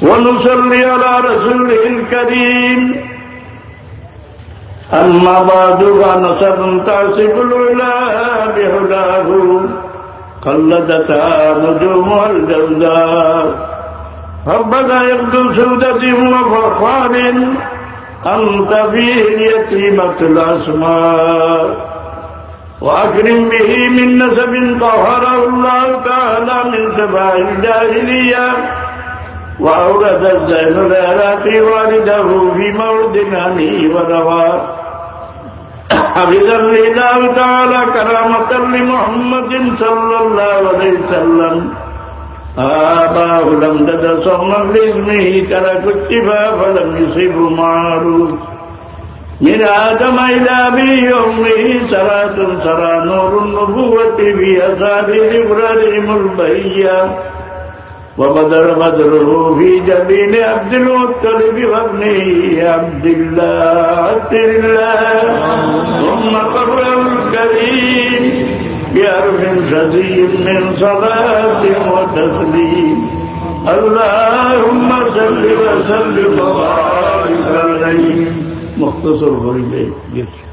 ونصلي على رسوله الكريم. أما بعد فنصر تعصب العلا بهداه قلدتها نجوم الجوزاء. ربنا يبدو سودة وفخار أنت فيه اليتيمة الأسماء. وأكرم به من نسب طهره الله تعالى من سبع الجاهلية. وأورد الزين العراقي والده في مورد هني ونوى. حفظا الله تعالى كرامة لمحمد صلى الله عليه وسلم. آباه لم تد صوما لاسمه ترك اتباع فلم يصب معروف. من آدم إلى أبي أمه صلاة سرى نور النبوة في أصابع إبراهيم البهية. وبدر بدره في جبين عبد المطلب وابنه عبد الله ثم قبره الكريم بحرف شديد من صلاة وتسليم. اللهم صل وسلم وبارك عليه. مختصر غريب.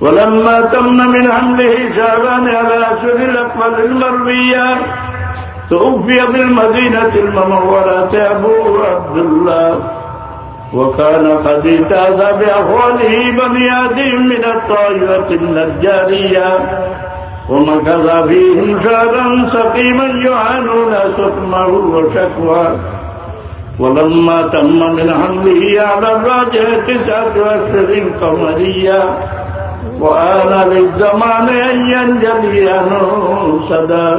ولما تم من حمله شعبان على أسر الأقمل المروية توفي بالمدينة المنورة أبوه عبد الله. وكان قد اجتاز بأخواله بني عدي من الطائفة النجارية. ومكث فيهم شهرا سقيما يعانون سقمه وشكواه. ولما تم من حمله على الراجح 9 أشهر قمرية. وآن للزمان أن ينجلي عنه صدى.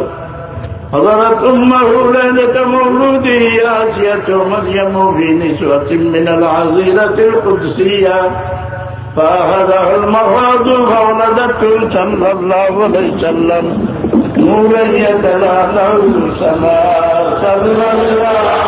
حضرت أمه ليلة مولوده آسية مريم في نسوة من العزيرة القدسية. فأخذه المرض فولدته صلى الله عليه وسلم نورا يتلألأ سماء صلى الله.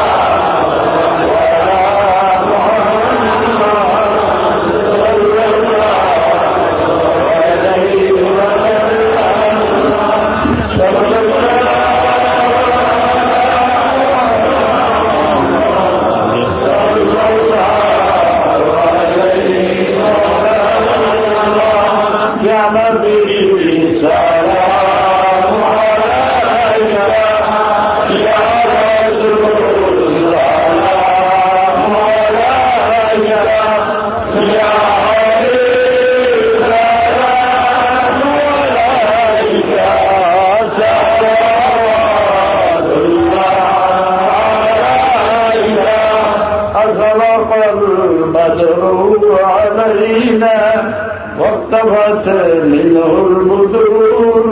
واقتفت منه البدور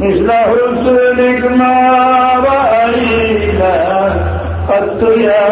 مثل حسنك ما رأينا قد يا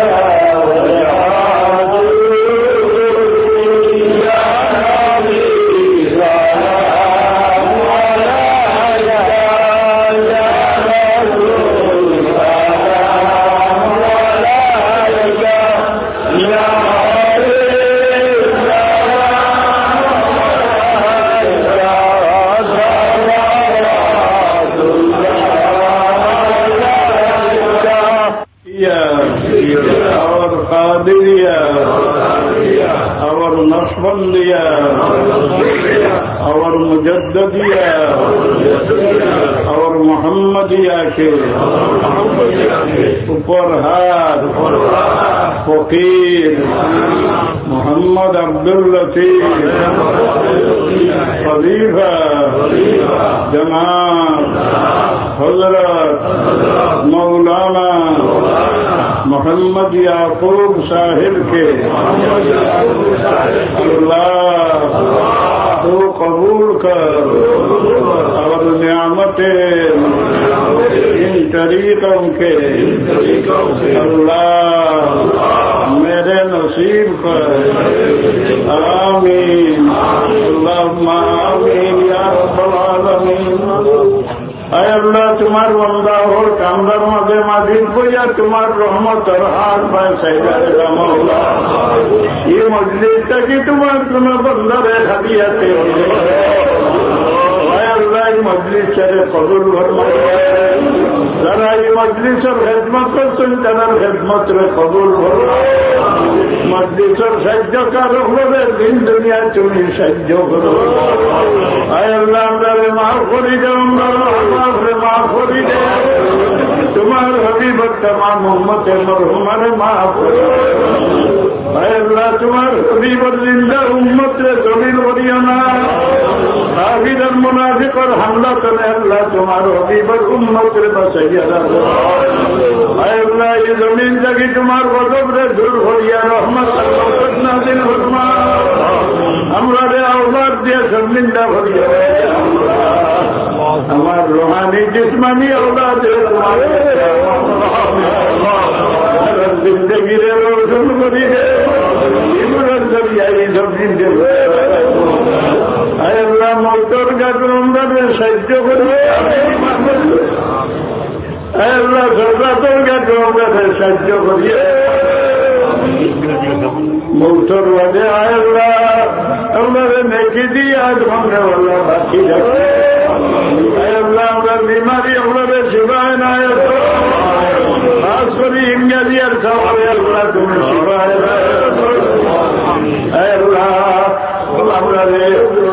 और मुजद्दिया और मोहम्मदिया के उपहार फकीर मोहम्मद अब्दुल लतीफ खलीफा जनाब हजरत मौलाना मोहम्मद याकूब साहिब के अल्लाह तो कबूल कर और नियामतें इन तरीकों के अल्लाह मेरे नसीब पर आमीन अल्लाहुम्मा आमीन या रब्बल आलमीन। আয় আল্লাহ তোমার বান্দা ওর কামদার মাঝে মাঝিদ বইয়া তোমার রহমত আর হাত পায় সাইদারে মাওলা এই মজলিসটা কি তোমার কোন বান্দারে হাদিয়াতে আয় আল্লাহ এই মজলিস ছেড়ে কবুল ফরমাও যারা এই মজলিসের খেদমত করছেন তাদের খেদমত রে কবুল করো। মজলিসের সাহায্যকার হলে দিন দুনিয়া তুমি সাহায্য করো। আয় আল্লাহ আমরা মাফ করি দেও, আমরা মাফ করি দে। তোমার হবিবর तमाम উম্মতের মরহুমারে মাফ করো। আয় আল্লাহ তোমার হবিবর জিন্দা উম্মতে জলিল করিও না। কাফির আর মুনাফিকর হামলা করে আল্লাহ তোমার হবিবর উম্মতের বাঁচাইয়া রাখো। আয় আল্লাহ এই জমিন থেকে তোমার গজব রে দূর করিয়া রহমত নাযিল ফরমা। আমরা রে আওলাদ দিয়ে জমিনটা ভরিয়া আমার রুহানি জিসমানি আওলাদ জিন্দগি রে রোশন করি রে ইমরান জরিয়া এই জমিন দে। আয় আল্লাহ মৌতর গাছরে সাহায্য করবে। আয় আল্লাহ সরকার গাছরে সাহায্য করিয়ে মৌতর বাদে। আয় আল্লাহ আমাদের নেকি দিয়ে আজ ভাঙে আল্লাহ বাকি যাবে। আয় আল্লাহ আমরা বিমারি আমাদের শিবায় না খাস করি ইংরেজি আর সবাই আল্লাহ তুমি শিবায় না। আয় আল্লাহ আমরা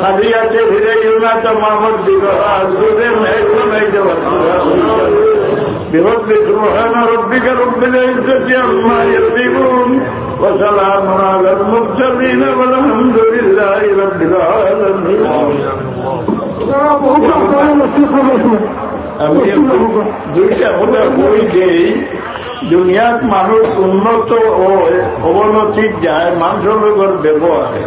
খালি আছে ফিরে গেল না তো মামর দিল بفضل سبحان ربك رب العزة عما يصفون وسلام على المرسلين والحمد لله رب العالمين. আমি দুইটা কথা বই দেই, দুনিয়াত মানুষ উন্নত ও অবনতির যায় মানুষের লোকের ব্যবহারে।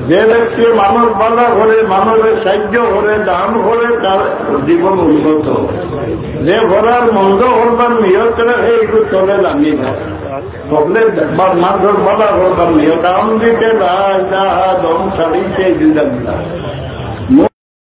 যে ব্যক্তি মানুষ বাধা করে, মানুষের সাহায্য করে, দান করে, তার জীবন উন্নত। যে ঘোরার মন্দ করবার নিয়ত রাখে একটু চলে দামি না সকলে মানুষের বাধা করবার নিয়ত। আম দিতে দম ছাড়িতে দিলাম না